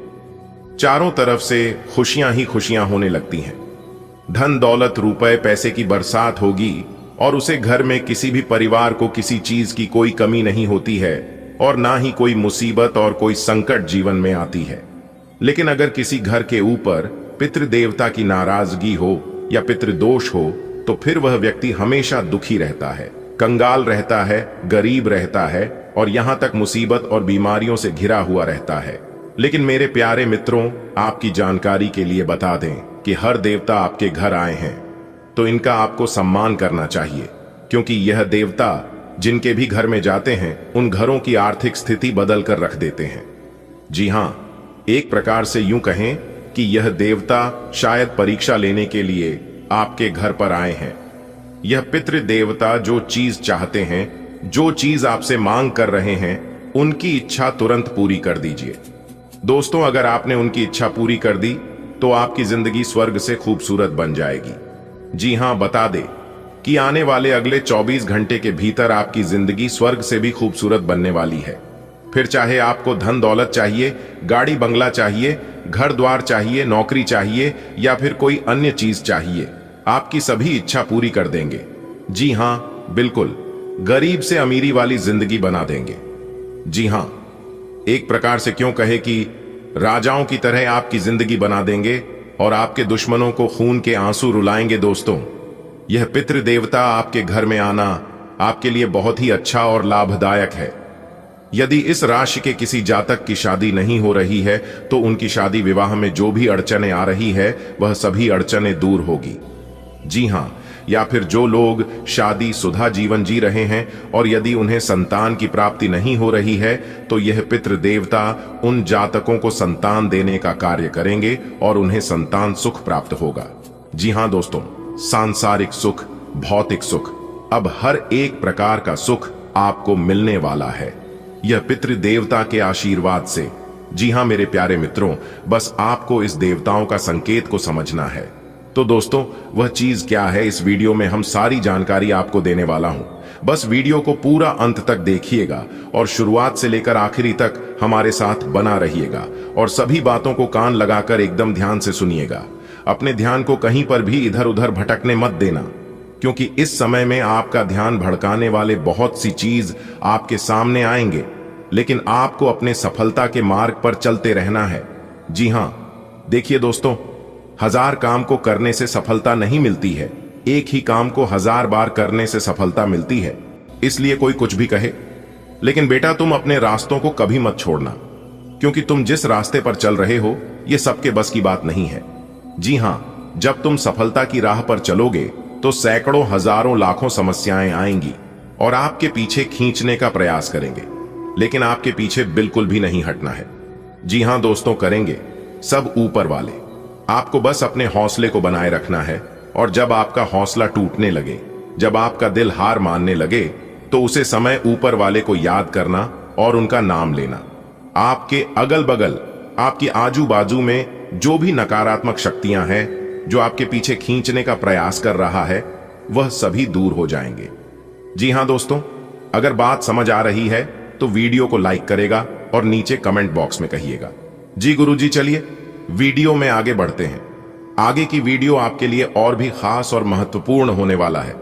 चारों तरफ से खुशियां ही खुशियां होने लगती हैं। धन दौलत रुपए पैसे की बरसात होगी और उसे घर में किसी भी परिवार को किसी चीज की कोई कमी नहीं होती है और ना ही कोई मुसीबत और कोई संकट जीवन में आती है। लेकिन अगर किसी घर के ऊपर पितृदेवता की नाराजगी हो या पितृदोष हो तो फिर वह व्यक्ति हमेशा दुखी रहता है, कंगाल रहता है, गरीब रहता है और यहां तक मुसीबत और बीमारियों से घिरा हुआ रहता है। लेकिन मेरे प्यारे मित्रों, आपकी जानकारी के लिए बता दें कि हर देवता आपके घर आए हैं तो इनका आपको सम्मान करना चाहिए, क्योंकि यह देवता जिनके भी घर में जाते हैं उन घरों की आर्थिक स्थिति बदल कर रख देते हैं। जी हां, एक प्रकार से यूं कहें कि यह देवता शायद परीक्षा लेने के लिए आपके घर पर आए हैं। यह पितृ देवता जो चीज चाहते हैं, जो चीज आपसे मांग कर रहे हैं, उनकी इच्छा तुरंत पूरी कर दीजिए। दोस्तों, अगर आपने उनकी इच्छा पूरी कर दी तो आपकी जिंदगी स्वर्ग से खूबसूरत बन जाएगी। जी हां, बता दे कि आने वाले अगले 24 घंटे के भीतर आपकी जिंदगी स्वर्ग से भी खूबसूरत बनने वाली है। फिर चाहे आपको धन दौलत चाहिए, गाड़ी बंगला चाहिए, घर द्वार चाहिए, नौकरी चाहिए या फिर कोई अन्य चीज चाहिए, आपकी सभी इच्छा पूरी कर देंगे। जी हां, बिल्कुल गरीब से अमीरी वाली जिंदगी बना देंगे। जी हां, एक प्रकार से क्यों कहे कि राजाओं की तरह आपकी जिंदगी बना देंगे और आपके दुश्मनों को खून के आंसू रुलाएंगे। दोस्तों, यह पितृदेवता आपके घर में आना आपके लिए बहुत ही अच्छा और लाभदायक है। यदि इस राशि के किसी जातक की शादी नहीं हो रही है तो उनकी शादी विवाह में जो भी अड़चनें आ रही है वह सभी अड़चनें दूर होगी। जी हां, या फिर जो लोग शादी सुधा जीवन जी रहे हैं और यदि उन्हें संतान की प्राप्ति नहीं हो रही है तो यह पितृदेवता उन जातकों को संतान देने का कार्य करेंगे और उन्हें संतान सुख प्राप्त होगा। जी हां दोस्तों, सांसारिक सुख, भौतिक सुख, अब हर एक प्रकार का सुख आपको मिलने वाला है, यह पितृदेवता के आशीर्वाद से। जी हां मेरे प्यारे मित्रों, बस आपको इस देवताओं का संकेत को समझना है। तो दोस्तों, वह चीज क्या है, इस वीडियो में हम सारी जानकारी आपको देने वाला हूं। बस वीडियो को पूरा अंत तक देखिएगा और शुरुआत से लेकर आखिरी तक हमारे साथ बना रहिएगा और सभी बातों को कान लगाकर एकदम ध्यान से सुनिएगा। अपने ध्यान को कहीं पर भी इधर उधर भटकने मत देना, क्योंकि इस समय में आपका ध्यान भड़काने वाले बहुत सी चीज आपके सामने आएंगे, लेकिन आपको अपने सफलता के मार्ग पर चलते रहना है। जी हां, देखिए दोस्तों, 1000 काम को करने से सफलता नहीं मिलती है, एक ही काम को 1000 बार करने से सफलता मिलती है। इसलिए कोई कुछ भी कहे, लेकिन बेटा तुम अपने रास्तों को कभी मत छोड़ना, क्योंकि तुम जिस रास्ते पर चल रहे हो यह सबके बस की बात नहीं है। जी हां, जब तुम सफलता की राह पर चलोगे तो सैकड़ों, हजारों, लाखों समस्याएं आएंगी और आपके पीछे खींचने का प्रयास करेंगे, लेकिन आपके पीछे बिल्कुल भी नहीं हटना है। जी हां दोस्तों, करेंगे सब ऊपर वाले। आपको बस अपने हौसले को बनाए रखना है और जब आपका हौसला टूटने लगे, जब आपका दिल हार मानने लगे, तो उसे समय ऊपर वाले को याद करना और उनका नाम लेना। आपके अगल बगल, आपकी आजू बाजू में जो भी नकारात्मक शक्तियां हैं, जो आपके पीछे खींचने का प्रयास कर रहा है, वह सभी दूर हो जाएंगे। जी हां दोस्तों, अगर बात समझ आ रही है तो वीडियो को लाइक करेगा और नीचे कमेंट बॉक्स में कहिएगा। जी गुरुजी, चलिए वीडियो में आगे बढ़ते हैं। आगे की वीडियो आपके लिए और भी खास और महत्वपूर्ण होने वाला है।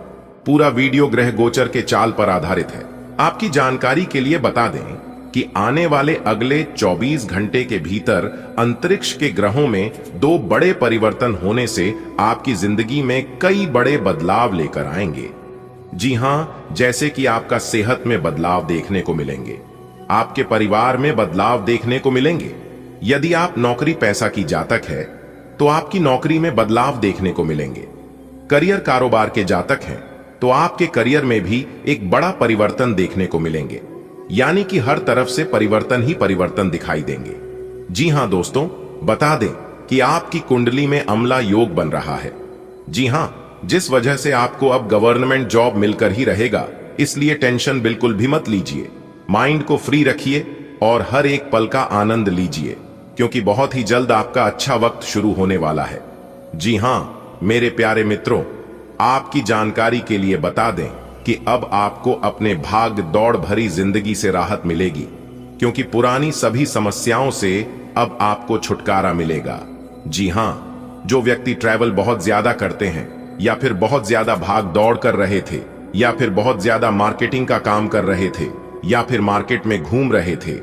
पूरा वीडियो ग्रह गोचर के चाल पर आधारित है। आपकी जानकारी के लिए बता दें कि आने वाले अगले 24 घंटे के भीतर अंतरिक्ष के ग्रहों में 2 बड़े परिवर्तन होने से आपकी जिंदगी में कई बड़े बदलाव लेकर आएंगे। जी हां, जैसे कि आपका सेहत में बदलाव देखने को मिलेंगे, आपके परिवार में बदलाव देखने को मिलेंगे। यदि आप नौकरी पैसा की जातक है तो आपकी नौकरी में बदलाव देखने को मिलेंगे। करियर कारोबार के जातक हैं तो आपके करियर में भी एक बड़ा परिवर्तन देखने को मिलेंगे, यानी कि हर तरफ से परिवर्तन ही परिवर्तन दिखाई देंगे। जी हां दोस्तों, बता दें कि आपकी कुंडली में अम्ला योग बन रहा है। जी हां, जिस वजह से आपको अब गवर्नमेंट जॉब मिलकर ही रहेगा, इसलिए टेंशन बिल्कुल भी मत लीजिए। माइंड को फ्री रखिए और हर एक पल का आनंद लीजिए, क्योंकि बहुत ही जल्द आपका अच्छा वक्त शुरू होने वाला है। जी हां मेरे प्यारे मित्रों, आपकी जानकारी के लिए बता दें कि अब आपको अपने भाग दौड़ भरी जिंदगी से राहत मिलेगी, क्योंकि पुरानी सभी समस्याओं से अब आपको छुटकारा मिलेगा। जी हां, जो व्यक्ति ट्रैवल बहुत ज्यादा करते हैं, या फिर बहुत ज्यादा भाग दौड़ कर रहे थे, या फिर बहुत ज्यादा मार्केटिंग का काम कर रहे थे, या फिर मार्केट में घूम रहे थे,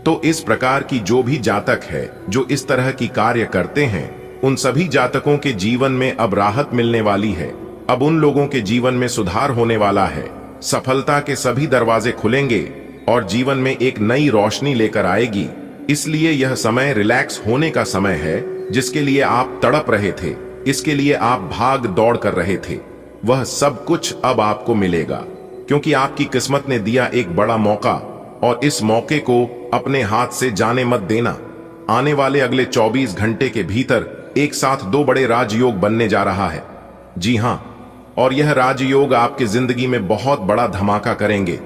तो इस प्रकार की जो भी जातक है जो इस तरह की कार्य करते हैं, उन सभी जातकों के जीवन में अब राहत मिलने वाली है। अब उन लोगों के जीवन में सुधार होने वाला है। सफलता के सभी दरवाजे खुलेंगे और जीवन में एक नई रोशनी लेकर आएगी। इसलिए यह समय रिलैक्स होने का समय है। जिसके लिए आप तड़प रहे थे, इसके लिए आप भाग दौड़ कर रहे थे, वह सब कुछ अब आपको मिलेगा, क्योंकि आपकी किस्मत ने दिया एक बड़ा मौका, और इस मौके को अपने हाथ से जाने मत देना। आने वाले अगले 24 घंटे के भीतर एक साथ 2 बड़े राजयोग बनने जा रहा है। जी हां, और यह राजयोग आपकी जिंदगी में बहुत बड़ा धमाका करेंगे।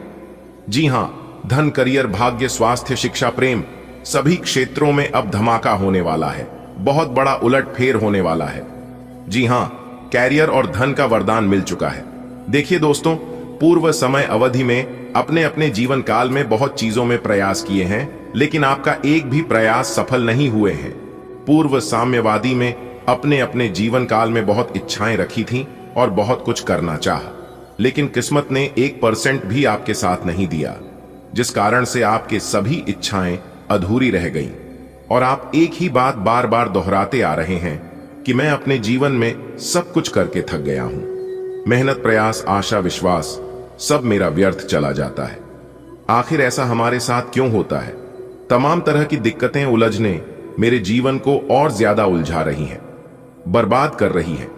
जी हां, धन, करियर, भाग्य, स्वास्थ्य, शिक्षा, प्रेम, सभी क्षेत्रों में अब धमाका होने वाला है। बहुत बड़ा उलटफेर होने वाला है। जी हां, कैरियर और धन का वरदान मिल चुका है। देखिए दोस्तों, पूर्व समय अवधि में अपने अपने जीवन काल में बहुत चीजों में प्रयास किए हैं, लेकिन आपका एक भी प्रयास सफल नहीं हुए हैं। पूर्व साम्यवादी में अपने अपने जीवन काल में बहुत इच्छाएं रखी थीं और बहुत कुछ करना चाहा, लेकिन किस्मत ने 1% भी आपके साथ नहीं दिया, जिस कारण से आपके सभी इच्छाएं अधूरी रह गईं। और आप एक ही बात बार बार दोहराते आ रहे हैं कि मैं अपने जीवन में सब कुछ करके थक गया हूं। मेहनत, प्रयास, आशा, विश्वास सब मेरा व्यर्थ चला जाता है। आखिर ऐसा हमारे साथ क्यों होता है? तमाम तरह की दिक्कतें, उलझने मेरे जीवन को और ज्यादा उलझा रही हैं, बर्बाद कर रही हैं।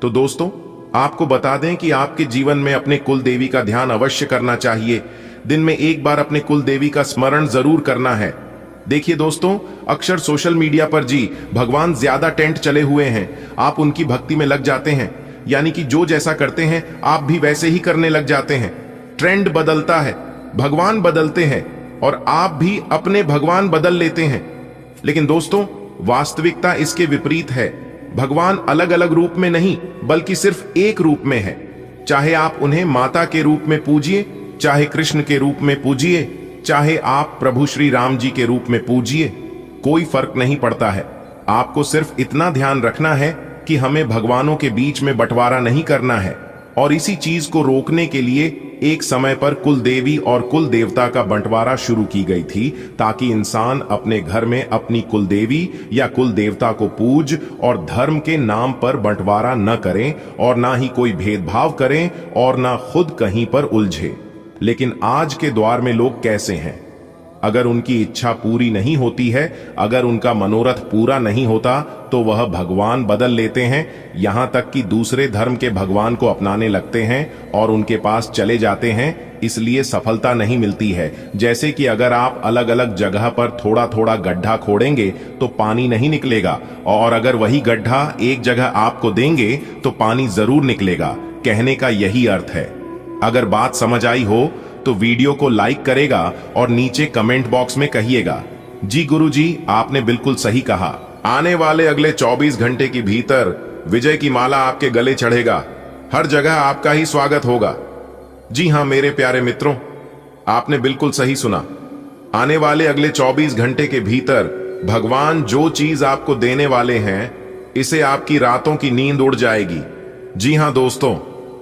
तो दोस्तों, आपको बता दें कि आपके जीवन में अपने कुल देवी का ध्यान अवश्य करना चाहिए। दिन में एक बार अपने कुल देवी का स्मरण जरूर करना है। देखिए दोस्तों, अक्सर सोशल मीडिया पर जी भगवान ज्यादा टेंट चले हुए हैं, आप उनकी भक्ति में लग जाते हैं, यानी कि जो जैसा करते हैं आप भी वैसे ही करने लग जाते हैं। ट्रेंड बदलता है, भगवान बदलते हैं, और आप भी अपने भगवान बदल लेते हैं। लेकिन दोस्तों, वास्तविकता इसके विपरीत है। भगवान अलग अलग रूप में नहीं, बल्कि सिर्फ एक रूप में है। चाहे आप उन्हें माता के रूप में पूजिए, चाहे कृष्ण के रूप में पूजिए, चाहे आप प्रभु श्री राम जी के रूप में पूजिए, कोई फर्क नहीं पड़ता है। आपको सिर्फ इतना ध्यान रखना है कि हमें भगवानों के बीच में बंटवारा नहीं करना है। और इसी चीज को रोकने के लिए एक समय पर कुल देवी और कुल देवता का बंटवारा शुरू की गई थी, ताकि इंसान अपने घर में अपनी कुल देवी या कुल देवता को पूज और धर्म के नाम पर बंटवारा न करें, और ना ही कोई भेदभाव करें, और ना खुद कहीं पर उलझे। लेकिन आज के दौर में लोग कैसे हैं? अगर उनकी इच्छा पूरी नहीं होती है, अगर उनका मनोरथ पूरा नहीं होता, तो वह भगवान बदल लेते हैं, यहां तक कि दूसरे धर्म के भगवान को अपनाने लगते हैं और उनके पास चले जाते हैं। इसलिए सफलता नहीं मिलती है। जैसे कि अगर आप अलग अलग जगह पर थोड़ा थोड़ा गड्ढा खोदेंगे तो पानी नहीं निकलेगा, और अगर वही गड्ढा एक जगह आपको देंगे तो पानी जरूर निकलेगा। कहने का यही अर्थ है। अगर बात समझ आई हो तो वीडियो को लाइक करेगा और नीचे कमेंट बॉक्स में कहिएगा, जी गुरुजी, आपने बिल्कुल सही कहा। आने वाले अगले 24 घंटे के भीतर विजय की माला आपके गले चढ़ेगा। हर जगह आपका ही स्वागत होगा। जी हां मेरे प्यारे मित्रों, आपने बिल्कुल सही सुना। आने वाले अगले 24 घंटे के भीतर भगवान जो चीज आपको देने वाले हैं, इसे आपकी रातों की नींद उड़ जाएगी। जी हां दोस्तों,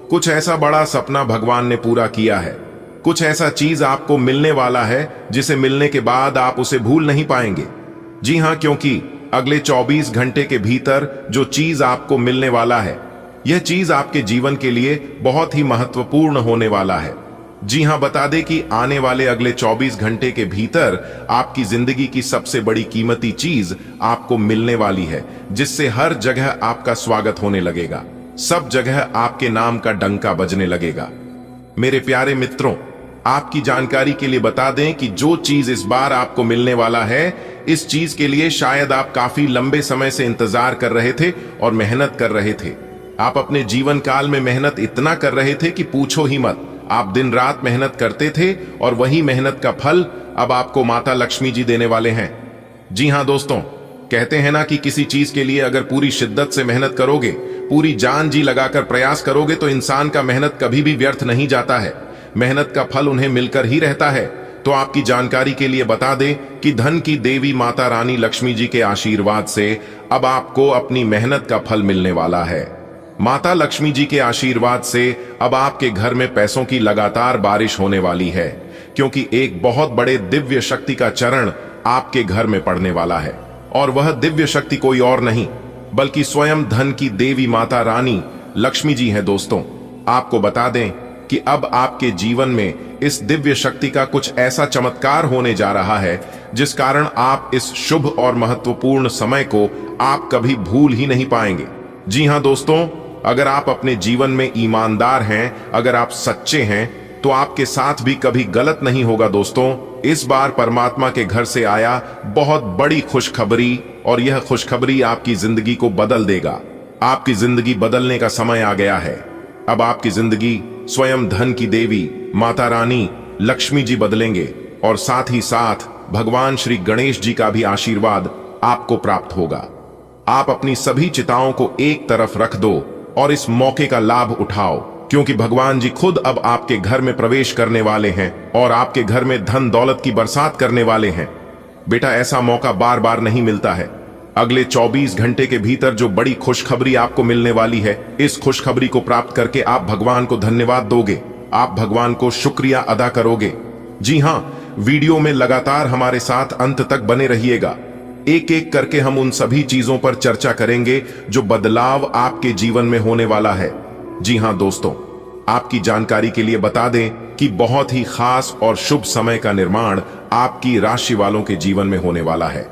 कुछ ऐसा बड़ा सपना भगवान ने पूरा किया है। कुछ ऐसा चीज आपको मिलने वाला है जिसे मिलने के बाद आप उसे भूल नहीं पाएंगे। जी हां, क्योंकि अगले 24 घंटे के भीतर जो चीज आपको मिलने वाला है, यह चीज आपके जीवन के लिए बहुत ही महत्वपूर्ण होने वाला है। जी हां, बता दें कि आने वाले अगले 24 घंटे के भीतर आपकी जिंदगी की सबसे बड़ी कीमती चीज आपको मिलने वाली है, जिससे हर जगह आपका स्वागत होने लगेगा। सब जगह आपके नाम का डंका बजने लगेगा। मेरे प्यारे मित्रों, आपकी जानकारी के लिए बता दें कि जो चीज इस बार आपको मिलने वाला है, इस चीज के लिए शायद आप काफी लंबे समय से इंतजार कर रहे थे और मेहनत कर रहे थे। आप अपने जीवन काल में मेहनत इतना कर रहे थे कि पूछो ही मत। आप दिन रात मेहनत करते थे और वही मेहनत का फल अब आपको माता लक्ष्मी जी देने वाले हैं। जी हां दोस्तों, कहते हैं ना कि किसी चीज के लिए अगर पूरी शिद्दत से मेहनत करोगे, पूरी जान जी लगाकर प्रयास करोगे, तो इंसान का मेहनत कभी भी व्यर्थ नहीं जाता है। मेहनत का फल उन्हें मिलकर ही रहता है। तो आपकी जानकारी के लिए बता दें कि धन की देवी माता रानी लक्ष्मी जी के आशीर्वाद से अब आपको अपनी मेहनत का फल मिलने वाला है। माता लक्ष्मी जी के आशीर्वाद से अब आपके घर में पैसों की लगातार बारिश होने वाली है, क्योंकि एक बहुत बड़े दिव्य शक्ति का चरण आपके घर में पड़ने वाला है। और वह दिव्य शक्ति कोई और नहीं बल्कि स्वयं धन की देवी माता रानी लक्ष्मी जी हैं। दोस्तों, आपको बता दें कि अब आपके जीवन में इस दिव्य शक्ति का कुछ ऐसा चमत्कार होने जा रहा है जिस कारण आप इस शुभ और महत्वपूर्ण समय को आप कभी भूल ही नहीं पाएंगे। जी हां दोस्तों, अगर आप अपने जीवन में ईमानदार हैं, अगर आप सच्चे हैं, तो आपके साथ भी कभी गलत नहीं होगा। दोस्तों, इस बार परमात्मा के घर से आया बहुत बड़ी खुशखबरी, और यह खुशखबरी आपकी जिंदगी को बदल देगा। आपकी जिंदगी बदलने का समय आ गया है। अब आपकी जिंदगी स्वयं धन की देवी माता रानी लक्ष्मी जी बदलेंगे, और साथ ही साथ भगवान श्री गणेश जी का भी आशीर्वाद आपको प्राप्त होगा। आप अपनी सभी चिताओं को एक तरफ रख दो और इस मौके का लाभ उठाओ, क्योंकि भगवान जी खुद अब आपके घर में प्रवेश करने वाले हैं और आपके घर में धन दौलत की बरसात करने वाले हैं। बेटा, ऐसा मौका बार बार नहीं मिलता है। अगले 24 घंटे के भीतर जो बड़ी खुशखबरी आपको मिलने वाली है, इस खुशखबरी को प्राप्त करके आप भगवान को धन्यवाद दोगे, आप भगवान को शुक्रिया अदा करोगे। जी हां, वीडियो में लगातार हमारे साथ अंत तक बने रहिएगा। एक एक करके हम उन सभी चीजों पर चर्चा करेंगे जो बदलाव आपके जीवन में होने वाला है। जी हां दोस्तों, आपकी जानकारी के लिए बता दें कि बहुत ही खास और शुभ समय का निर्माण आपकी राशि वालों के जीवन में होने वाला है।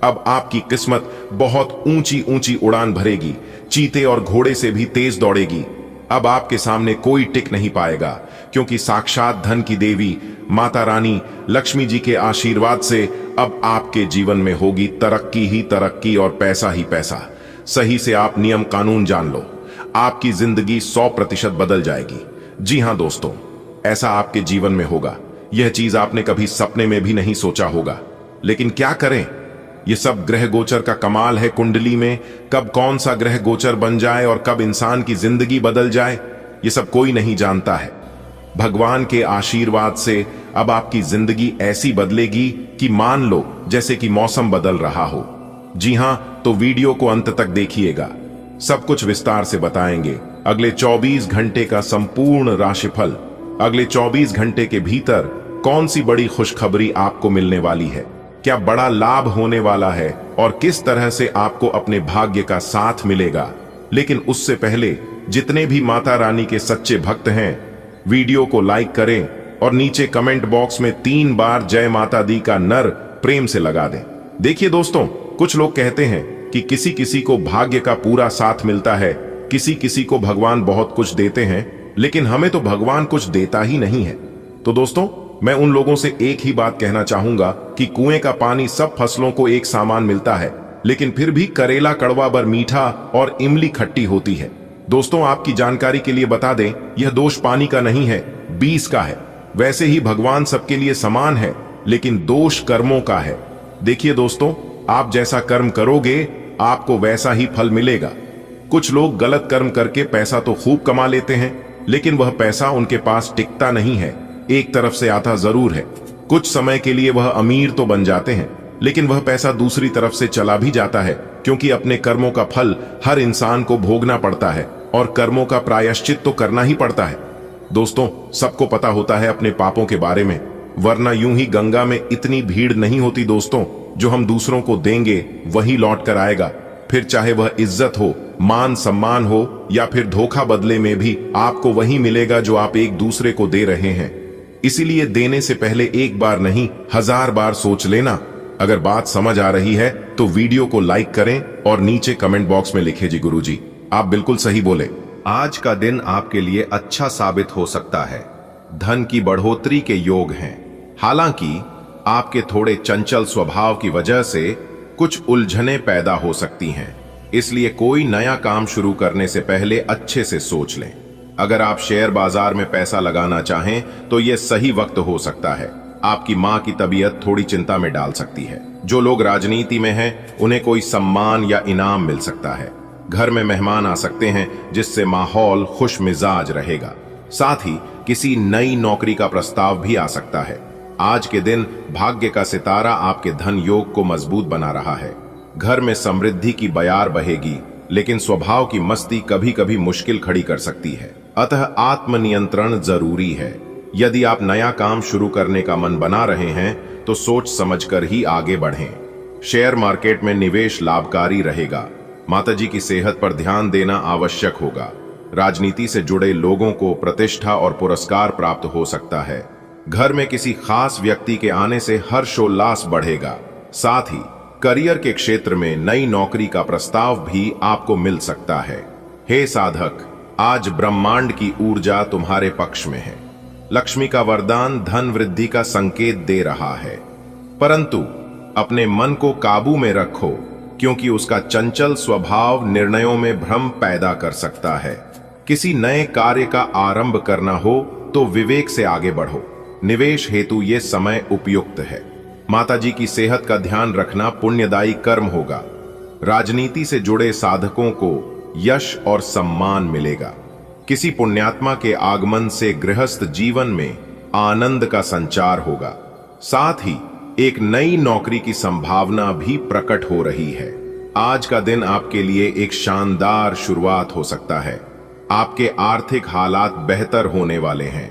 अब आपकी किस्मत बहुत ऊंची ऊंची उड़ान भरेगी, चीते और घोड़े से भी तेज दौड़ेगी। अब आपके सामने कोई टिक नहीं पाएगा, क्योंकि साक्षात धन की देवी माता रानी लक्ष्मी जी के आशीर्वाद से अब आपके जीवन में होगी तरक्की ही तरक्की और पैसा ही पैसा। सही से आप नियम कानून जान लो, आपकी जिंदगी 100% बदल जाएगी। जी हां दोस्तों, ऐसा आपके जीवन में होगा। यह चीज आपने कभी सपने में भी नहीं सोचा होगा। लेकिन क्या करें, ये सब ग्रह गोचर का कमाल है। कुंडली में कब कौन सा ग्रह गोचर बन जाए और कब इंसान की जिंदगी बदल जाए, ये सब कोई नहीं जानता है। भगवान के आशीर्वाद से अब आपकी जिंदगी ऐसी बदलेगी कि मान लो जैसे कि मौसम बदल रहा हो। जी हां, तो वीडियो को अंत तक देखिएगा, सब कुछ विस्तार से बताएंगे। अगले 24 घंटे का संपूर्ण राशिफल, अगले 24 घंटे के भीतर कौन सी बड़ी खुशखबरी आपको मिलने वाली है, क्या बड़ा लाभ होने वाला है और किस तरह से आपको अपने भाग्य का साथ मिलेगा। लेकिन उससे पहले जितने भी माता रानी के सच्चे भक्त हैं, वीडियो को लाइक करें और नीचे कमेंट बॉक्स में 3 बार जय माता दी का नर प्रेम से लगा दें। देखिए दोस्तों, कुछ लोग कहते हैं कि किसी किसी को भाग्य का पूरा साथ मिलता है, किसी किसी को भगवान बहुत कुछ देते हैं, लेकिन हमें तो भगवान कुछ देता ही नहीं है। तो दोस्तों, मैं उन लोगों से एक ही बात कहना चाहूंगा कि कुएं का पानी सब फसलों को एक समान मिलता है, लेकिन फिर भी करेला कड़वा बर मीठा और इमली खट्टी होती है। दोस्तों, आपकी जानकारी के लिए बता दें, यह दोष पानी का नहीं है, बीज का है। वैसे ही भगवान सबके लिए समान है, लेकिन दोष कर्मों का है। देखिए दोस्तों, आप जैसा कर्म करोगे आपको वैसा ही फल मिलेगा। कुछ लोग गलत कर्म करके पैसा तो खूब कमा लेते हैं, लेकिन वह पैसा उनके पास टिकता नहीं है। एक तरफ से आता जरूर है, कुछ समय के लिए वह अमीर तो बन जाते हैं, लेकिन वह पैसा दूसरी तरफ से चला भी जाता है, क्योंकि अपने कर्मों का फल हर इंसान को भोगना पड़ता है और कर्मों का प्रायश्चित तो करना ही पड़ता है। दोस्तों, सबको पता होता है अपने पापों के बारे में, वरना यूं ही गंगा में इतनी भीड़ नहीं होती दोस्तों। जो हम दूसरों को देंगे वही लौट कर आएगा, फिर चाहे वह इज्जत हो, मान सम्मान हो या फिर धोखा, बदले में भी आपको वही मिलेगा जो आप एक दूसरे को दे रहे हैं। इसीलिए देने से पहले एक बार नहीं 1000 बार सोच लेना। अगर बात समझ आ रही है तो वीडियो को लाइक करें और नीचे कमेंट बॉक्स में लिखे जी गुरुजी, आप बिल्कुल सही बोले। आज का दिन आपके लिए अच्छा साबित हो सकता है। धन की बढ़ोतरी के योग हैं। हालांकि आपके थोड़े चंचल स्वभाव की वजह से कुछ उलझनें पैदा हो सकती हैं, इसलिए कोई नया काम शुरू करने से पहले अच्छे से सोच लें। अगर आप शेयर बाजार में पैसा लगाना चाहें तो यह सही वक्त हो सकता है। आपकी मां की तबीयत थोड़ी चिंता में डाल सकती है। जो लोग राजनीति में हैं उन्हें कोई सम्मान या इनाम मिल सकता है। घर में मेहमान आ सकते हैं जिससे माहौल खुश मिजाज रहेगा। साथ ही किसी नई नौकरी का प्रस्ताव भी आ सकता है। आज के दिन भाग्य का सितारा आपके धन योग को मजबूत बना रहा है। घर में समृद्धि की बयार बहेगी, लेकिन स्वभाव की मस्ती कभी कभी मुश्किल खड़ी कर सकती है। अतः आत्मनियंत्रण जरूरी है। यदि आप नया काम शुरू करने का मन बना रहे हैं तो सोच समझकर ही आगे बढ़ें। शेयर मार्केट में निवेश लाभकारी रहेगा। माताजी की सेहत पर ध्यान देना आवश्यक होगा। राजनीति से जुड़े लोगों को प्रतिष्ठा और पुरस्कार प्राप्त हो सकता है। घर में किसी खास व्यक्ति के आने से हर्षोल्लास बढ़ेगा। साथ ही करियर के क्षेत्र में नई नौकरी का प्रस्ताव भी आपको मिल सकता है। हे साधक, आज ब्रह्मांड की ऊर्जा तुम्हारे पक्ष में है। लक्ष्मी का वरदान धन वृद्धि का संकेत दे रहा है, परंतु अपने मन को काबू में रखो, क्योंकि उसका चंचल स्वभाव निर्णयों में भ्रम पैदा कर सकता है। किसी नए कार्य का आरंभ करना हो तो विवेक से आगे बढ़ो। निवेश हेतु ये समय उपयुक्त है। माताजी की सेहत का ध्यान रखना पुण्यदायी कर्म होगा। राजनीति से जुड़े साधकों को यश और सम्मान मिलेगा। किसी पुण्यात्मा के आगमन से गृहस्थ जीवन में आनंद का संचार होगा। साथ ही एक नई नौकरी की संभावना भी प्रकट हो रही है। आज का दिन आपके लिए एक शानदार शुरुआत हो सकता है। आपके आर्थिक हालात बेहतर होने वाले हैं।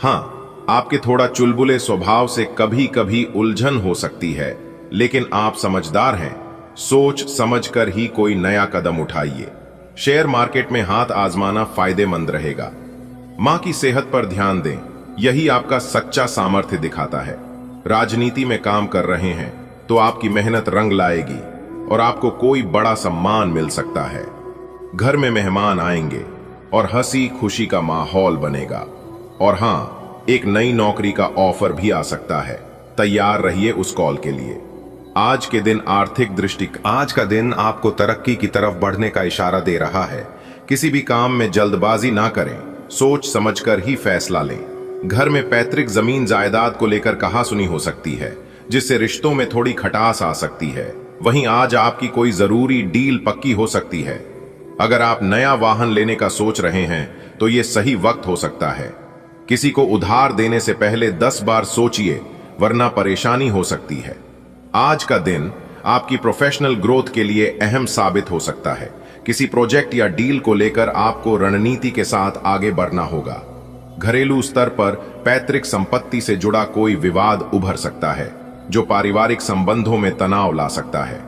हाँ, आपके थोड़ा चुलबुले स्वभाव से कभी कभी उलझन हो सकती है, लेकिन आप समझदार हैं। सोच समझकर ही कोई नया कदम उठाइए। शेयर मार्केट में हाथ आजमाना फायदेमंद रहेगा। मां की सेहत पर ध्यान दें, यही आपका सच्चा सामर्थ्य दिखाता है। राजनीति में काम कर रहे हैं तो आपकी मेहनत रंग लाएगी और आपको कोई बड़ा सम्मान मिल सकता है। घर में मेहमान आएंगे और हंसी खुशी का माहौल बनेगा। और हाँ, एक नई नौकरी का ऑफर भी आ सकता है। तैयार रहिए उस कॉल के लिए। आज के दिन आर्थिक दृष्टि आज का दिन आपको तरक्की की तरफ बढ़ने का इशारा दे रहा है। किसी भी काम में जल्दबाजी ना करें, सोच समझकर ही फैसला लें। घर में पैतृक जमीन जायदाद को लेकर कहासुनी हो सकती है, जिससे रिश्तों में थोड़ी खटास आ सकती है। वहीं आज आपकी कोई जरूरी डील पक्की हो सकती है। अगर आप नया वाहन लेने का सोच रहे हैं तो ये सही वक्त हो सकता है। किसी को उधार देने से पहले 10 बार सोचिए, वरना परेशानी हो सकती है। आज का दिन आपकी प्रोफेशनल ग्रोथ के लिए अहम साबित हो सकता है। किसी प्रोजेक्ट या डील को लेकर आपको रणनीति के साथ आगे बढ़ना होगा। घरेलू स्तर पर पैतृक संपत्ति से जुड़ा कोई विवाद उभर सकता है, जो पारिवारिक संबंधों में तनाव ला सकता है।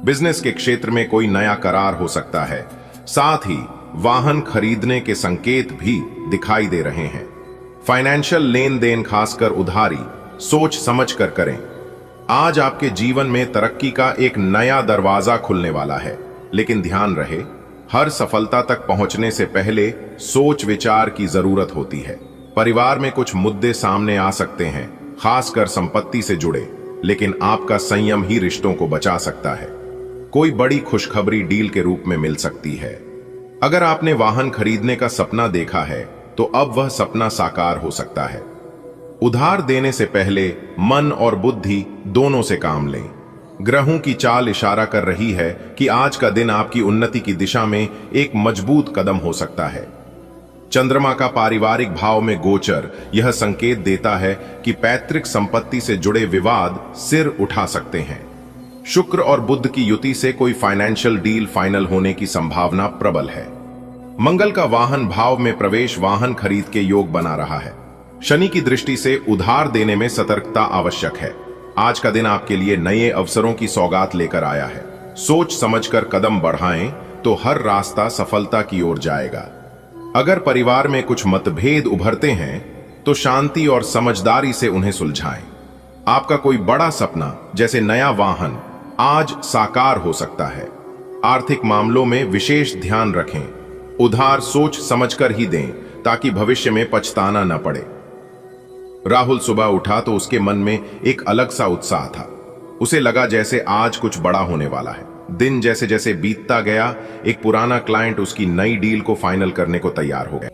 बिजनेस के क्षेत्र में कोई नया करार हो सकता है। साथ ही वाहन खरीदने के संकेत भी दिखाई दे रहे हैं। फाइनेंशियल लेन देन खासकर उधारी सोच समझ कर करें। आज आपके जीवन में तरक्की का एक नया दरवाजा खुलने वाला है, लेकिन ध्यान रहे, हर सफलता तक पहुंचने से पहले सोच विचार की जरूरत होती है। परिवार में कुछ मुद्दे सामने आ सकते हैं, खासकर संपत्ति से जुड़े, लेकिन आपका संयम ही रिश्तों को बचा सकता है। कोई बड़ी खुशखबरी डील के रूप में मिल सकती है। अगर आपने वाहन खरीदने का सपना देखा है तो अब वह सपना साकार हो सकता है। उधार देने से पहले मन और बुद्धि दोनों से काम लें। ग्रहों की चाल इशारा कर रही है कि आज का दिन आपकी उन्नति की दिशा में एक मजबूत कदम हो सकता है। चंद्रमा का पारिवारिक भाव में गोचर यह संकेत देता है कि पैतृक संपत्ति से जुड़े विवाद सिर उठा सकते हैं। शुक्र और बुध की युति से कोई फाइनेंशियल डील फाइनल होने की संभावना प्रबल है। मंगल का वाहन भाव में प्रवेश वाहन खरीद के योग बना रहा है। शनि की दृष्टि से उधार देने में सतर्कता आवश्यक है। आज का दिन आपके लिए नए अवसरों की सौगात लेकर आया है। सोच समझकर कदम बढ़ाएं तो हर रास्ता सफलता की ओर जाएगा। अगर परिवार में कुछ मतभेद उभरते हैं तो शांति और समझदारी से उन्हें सुलझाएं। आपका कोई बड़ा सपना जैसे नया वाहन आज साकार हो सकता है। आर्थिक मामलों में विशेष ध्यान रखें। उधार सोच समझकर ही दें ताकि भविष्य में पछताना न पड़े। राहुल सुबह उठा तो उसके मन में एक अलग सा उत्साह था। उसे लगा जैसे आज कुछ बड़ा होने वाला है। दिन जैसे जैसे बीतता गया, एक पुराना क्लाइंट उसकी नई डील को फाइनल करने को तैयार हो गया।